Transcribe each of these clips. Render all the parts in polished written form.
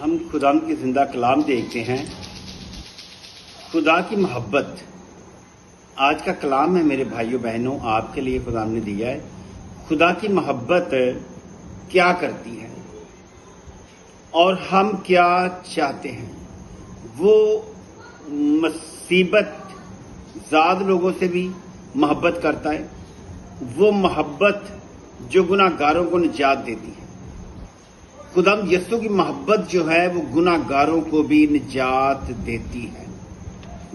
ہم خدا کی زندہ کلام دیکھتے ہیں، خدا کی محبت۔ آج کا کلام ہے میرے بھائیوں بہنوں، آپ کے لیے خدا نے دیا ہے۔ خدا کی محبت کیا کرتی ہے اور ہم کیا چاہتے ہیں؟ وہ مصیبت زاد لوگوں سے بھی محبت کرتا ہے، وہ محبت جو گناہ گاروں کو نجات دیتی ہے۔ خدا یسوع کی محبت جو ہے وہ گناہ گاروں کو بھی نجات دیتی ہے۔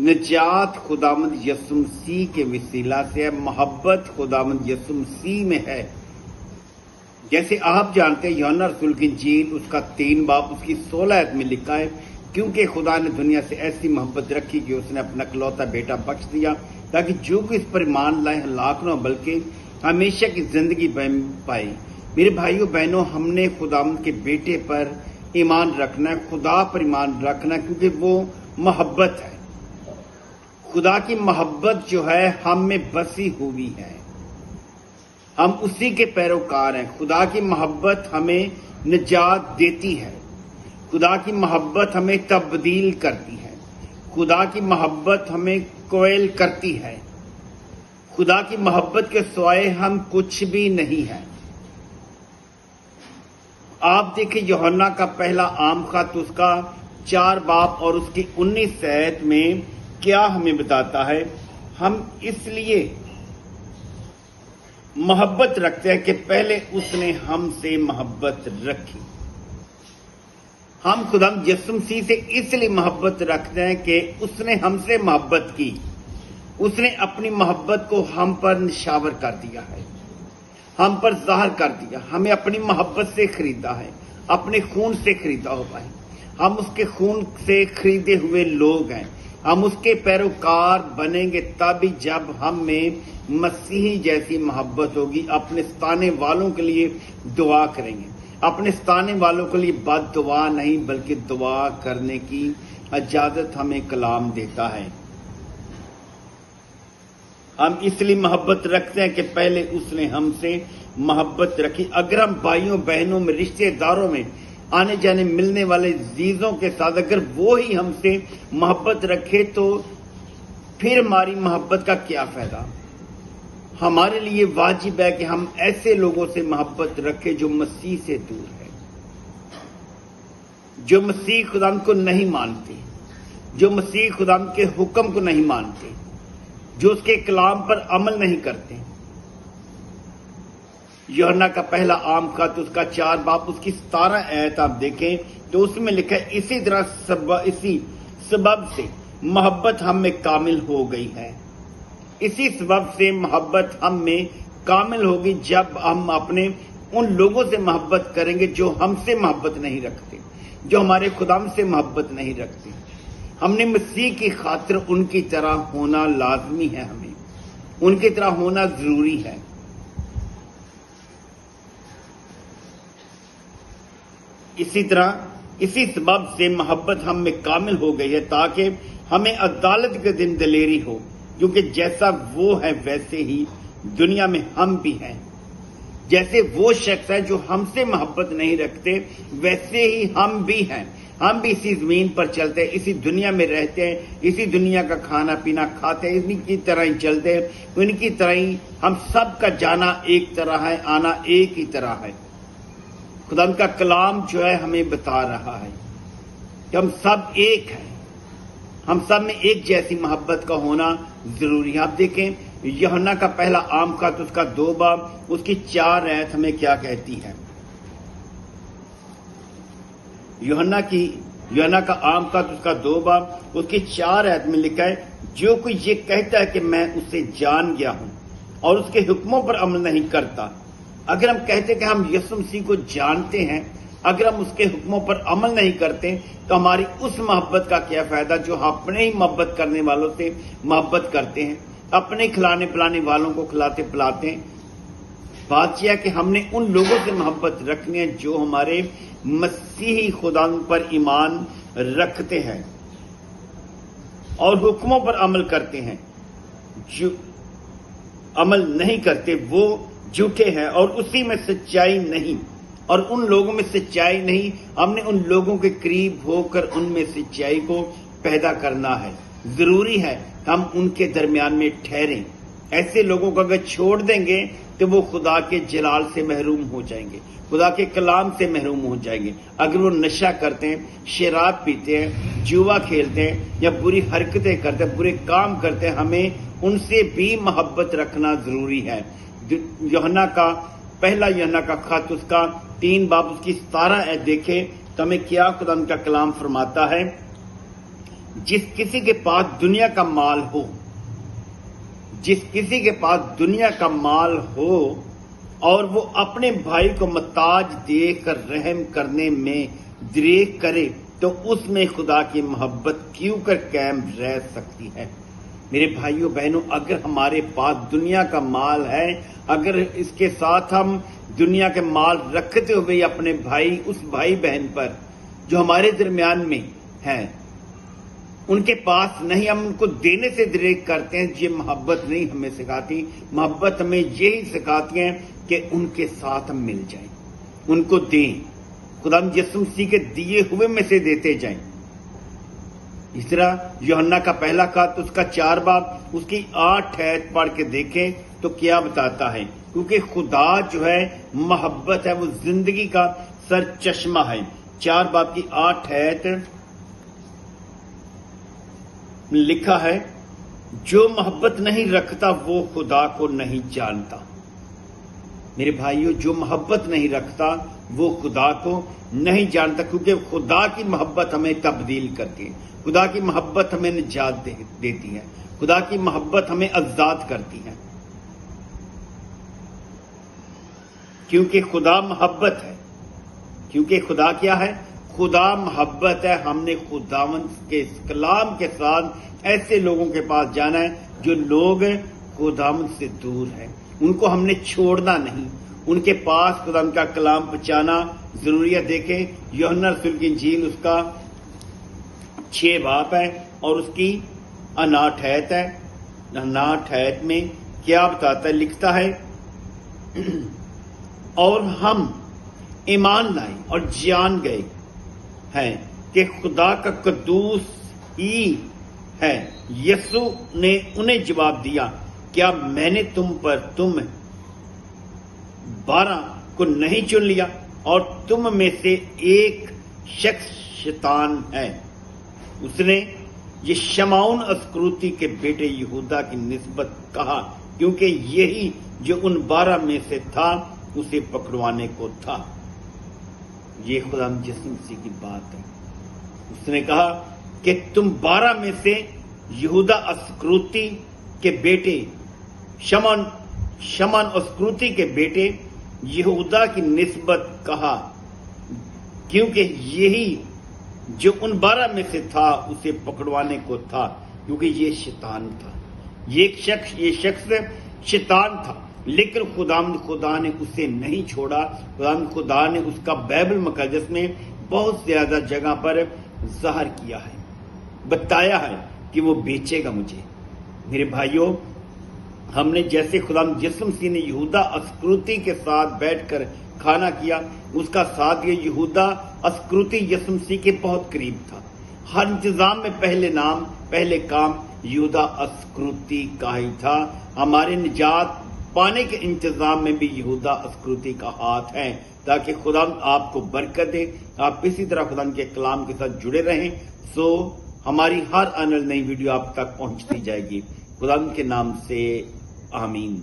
نجات خداوند یسوع مسیح کے وسیلہ سے ہے، محبت خداوند یسوع مسیح میں ہے۔ جیسے آپ جانتے ہیں یوحنا رسول کی انجیل اس کا 3 باب اس کی 16 آیت میں لکھا ہے، کیونکہ خدا نے دنیا سے ایسی محبت رکھی کہ اس نے اپنا اکلوتا بیٹا بخش دیا تاکہ جو کوئی اس پر ایمان لائے ہلاک نہ ہو بلکہ ہمیشہ کی زندگی پائے۔ میرے بھائیوں بہنوں، ہم نے خداوند کے بیٹے پر ایمان رکھنا ہے، خدا پر ایمان رکھنا ہے، کیونکہ وہ محبت ہے۔ خدا کی محبت جو ہے ہم میں بسی ہوئی ہے، ہم اسی کے پیروکار ہیں۔ خدا کی محبت ہمیں نجات دیتی ہے، خدا کی محبت ہمیں تبدیل کرتی ہے، خدا کی محبت ہمیں کوئل کرتی ہے۔ خدا کی محبت کے سوائے ہم کچھ بھی نہیں ہیں۔ آپ دیکھیں یوحنا کا پہلا عام خط اس کا 4 باب اور اس کی 19 آیت میں کیا ہمیں بتاتا ہے۔ ہم اس لیے محبت رکھتے ہیں کہ پہلے اس نے ہم سے محبت رکھی۔ ہم خدا یسوع مسیح سے اس لیے محبت رکھتے ہیں کہ اس نے ہم سے محبت کی، اس نے اپنی محبت کو ہم پر نشاور کر دیا ہے، ہم پر ظاہر کر دیا، ہمیں اپنی محبت سے خریدا ہے، اپنے خون سے خریدا ہوا ہے۔ ہم اس کے خون سے خریدے ہوئے لوگ ہیں، ہم اس کے پیروکار بنیں گے تبھی جب ہم میں مسیحی جیسی محبت ہوگی۔ اپنے ستانے والوں کے لیے دعا کریں گے، اپنے ستانے والوں کے لیے بد دعا نہیں بلکہ دعا کرنے کی اجازت ہمیں کلام دیتا ہے۔ ہم اس لیے محبت رکھتے ہیں کہ پہلے اس نے ہم سے محبت رکھی۔ اگر ہم بھائیوں بہنوں میں، رشتہ داروں میں، آنے جانے ملنے والے عزیزوں کے ساتھ اگر وہ ہی ہم سے محبت رکھے تو پھر ہماری محبت کا کیا فائدہ؟ ہمارے لیے واجب ہے کہ ہم ایسے لوگوں سے محبت رکھیں جو مسیح سے دور ہے، جو مسیح خدا کو نہیں مانتے، جو مسیح خدا کے حکم کو نہیں مانتے، جو اس کے کلام پر عمل نہیں کرتے۔ یوحنا کا پہلا عام خط اس کا 4 باب اس کی 17 آیت آپ دیکھیں تو اس میں لکھا ہے، اسی سبب سے محبت ہم میں کامل ہو گئی ہے۔ اسی سبب سے محبت ہم میں کامل ہوگی جب ہم اپنے ان لوگوں سے محبت کریں گے جو ہم سے محبت نہیں رکھتے، جو ہمارے خدا سے محبت نہیں رکھتے۔ ہم نے مسیح کی خاطر ان کی طرح ہونا لازمی ہے، ہمیں ان کی طرح ہونا ضروری ہے۔ اسی طرح اسی سبب سے محبت ہم میں کامل ہو گئی ہے تاکہ ہمیں عدالت کے دن دلیری ہو، کیونکہ جیسا وہ ہے ویسے ہی دنیا میں ہم بھی ہیں۔ جیسے وہ شخص ہے جو ہم سے محبت نہیں رکھتے ویسے ہی ہم بھی ہیں۔ ہم بھی اسی زمین پر چلتے ہیں، اسی دنیا میں رہتے ہیں، اسی دنیا کا کھانا پینا کھاتے ہیں، ان کی طرح ہی چلتے ہیں، ان کی طرح ہی ہم سب کا جانا ایک طرح ہے، آنا ایک ہی طرح ہے۔ خدا کا کلام جو ہے ہمیں بتا رہا ہے کہ ہم سب ایک ہیں، ہم سب میں ایک جیسی محبت کا ہونا ضروری ہے۔ آپ دیکھیں یوحنا کا پہلا عام خط اس کا 2 باب اس کی 4 آیت ہمیں کیا کہتی ہے۔ یوحنا کا عام خط اس کا 2 باب اس کی 4 آیت میں لکھا ہے، جو کوئی یہ کہتا ہے کہ میں اسے جان گیا ہوں اور اس کے حکموں پر عمل نہیں کرتا۔ اگر ہم کہتے کہ ہم یسوع مسیح کو جانتے ہیں، اگر ہم اس کے حکموں پر عمل نہیں کرتے تو ہماری اس محبت کا کیا فائدہ جو ہم اپنے ہی محبت کرنے والوں سے محبت کرتے ہیں، اپنے کھلانے پلانے والوں کو کھلاتے پلاتے ہیں۔ بات یہ ہے کہ ہم نے ان لوگوں سے محبت رکھنی ہے جو ہمارے مسیحی خدا پر ایمان رکھتے ہیں اور حکموں پر عمل کرتے ہیں۔ جو عمل نہیں کرتے وہ جھوٹے ہیں اور اسی میں سچائی نہیں۔ اور ان لوگوں میں سچائی نہیں، ہم نے ان لوگوں کے قریب ہو کر ان میں سچائی کو پیدا کرنا ہے۔ ضروری ہے ہم ان کے درمیان میں ٹھہریں۔ ایسے لوگوں کو اگر چھوڑ دیں گے تو وہ خدا کے جلال سے محروم ہو جائیں گے، خدا کے کلام سے محروم ہو جائیں گے۔ اگر وہ نشہ کرتے ہیں، شراب پیتے ہیں، جوا کھیلتے ہیں یا بری حرکتیں کرتے ہیں، برے کام کرتے ہیں، ہمیں ان سے بھی محبت رکھنا ضروری ہے۔ پہلا یوحنا کا خط، اس کا 3 باب، اس کی 17 آیت دیکھیں تو ہمیں کیا خدا کا کلام فرماتا ہے۔ جس کسی کے پاس دنیا کا مال ہو، جس کسی کے پاس دنیا کا مال ہو اور وہ اپنے بھائی کو محتاج دیکھ کر رحم کرنے میں دریغ کرے تو اس میں خدا کی محبت کیوں کر قائم رہ سکتی ہے۔ میرے بھائیوں بہنوں، اگر ہمارے پاس دنیا کا مال ہے، اگر اس کے ساتھ ہم دنیا کے مال رکھتے ہوئے اپنے بھائی، اس بھائی بہن پر جو ہمارے درمیان میں ہیں، ان کے پاس نہیں، ہم ان کو دینے سے دریغ کرتے ہیں، یہ محبت نہیں ہمیں سکھاتی۔ محبت ہمیں یہی سکھاتی ہے کہ ان کے ساتھ ہم مل جائیں، ان کو دیں، خدا یسوع مسیح کے دیے ہوئے میں سے دیتے جائیں۔ اس طرح یوحنا کا پہلا خط، اس کا 4 باب، اس کی 8 آیت پڑھ کے دیکھیں تو کیا بتاتا ہے۔ کیونکہ خدا جو ہے محبت ہے، وہ زندگی کا سر چشمہ ہے۔ 4 باب کی 8 آیت لکھا ہے، جو محبت نہیں رکھتا وہ خدا کو نہیں جانتا۔ میرے بھائیوں، جو محبت نہیں رکھتا وہ خدا کو نہیں جانتا، کیونکہ خدا کی محبت ہمیں تبدیل کرتی ہے، خدا کی محبت ہمیں نجات دیتی ہے، خدا کی محبت ہمیں آزاد کرتی ہے، کیونکہ خدا محبت ہے۔ کیونکہ خدا کیا ہے؟ خدا محبت ہے۔ ہم نے خداوند کے کلام کے ساتھ ایسے لوگوں کے پاس جانا ہے جو لوگ خداوند سے دور ہیں، ان کو ہم نے چھوڑنا نہیں، ان کے پاس خداوند کا کلام پہنچانا ضروری ہے۔ دیکھیں یوحنا رسول کی انجیل، اس کا 6 باب ہے اور اس کی 9 آیت ہے۔ 9 آیت میں کیا بتاتا ہے؟ لکھتا ہے، اور ہم ایمان لائے اور جان گئے ہیں کہ خدا کا قدوس ہی ہے۔ یسوع نے انہیں جواب دیا، کیا میں نے تم 12 کو نہیں چن لیا؟ اور تم میں سے ایک شخص شیطان ہے۔ اس نے یہ شمعون اسکروتی کے بیٹے یہودا کی نسبت کہا، کیونکہ یہی جو ان 12 میں سے تھا اسے پکڑوانے کو تھا۔ یہ خدا یسوع مسیح کی بات ہے۔ اس نے کہا کہ تم 12 میں سے یہودا اسکروتی کے بیٹے، شمعون اسکروتی کے بیٹے یہودا کی نسبت کہا، کیونکہ یہی جو ان 12 میں سے تھا اسے پکڑوانے کو تھا، کیونکہ یہ شیطان تھا، یہ شخص شیطان تھا۔ لیکن خدا نے اسے نہیں چھوڑا۔ خدا نے اس کا بائبل مقدس میں بہت زیادہ جگہ پر ظاہر کیا ہے، بتایا ہے کہ وہ بیچے گا مجھے۔ میرے بھائیوں، ہم نے جیسے خدا یسوع مسیح نے یہودا اسکروتی کے ساتھ بیٹھ کر کھانا کیا، اس کا ساتھ یہ یہودا اسکروتی یسوع مسیح کے بہت قریب تھا۔ ہر انتظام میں پہلے کام یہودا اسکروتی کا ہی تھا۔ ہمارے نجات پانے کے انتظام میں بھی یہودا اسکروتی کا ہاتھ ہے، تاکہ خدا آپ کو برکت دے۔ آپ اسی طرح خدا کے کلام کے ساتھ جڑے رہیں، سو ہماری ہر آنے والی نئی ویڈیو آپ تک پہنچتی جائے گی۔ خدا کے نام سے آمین۔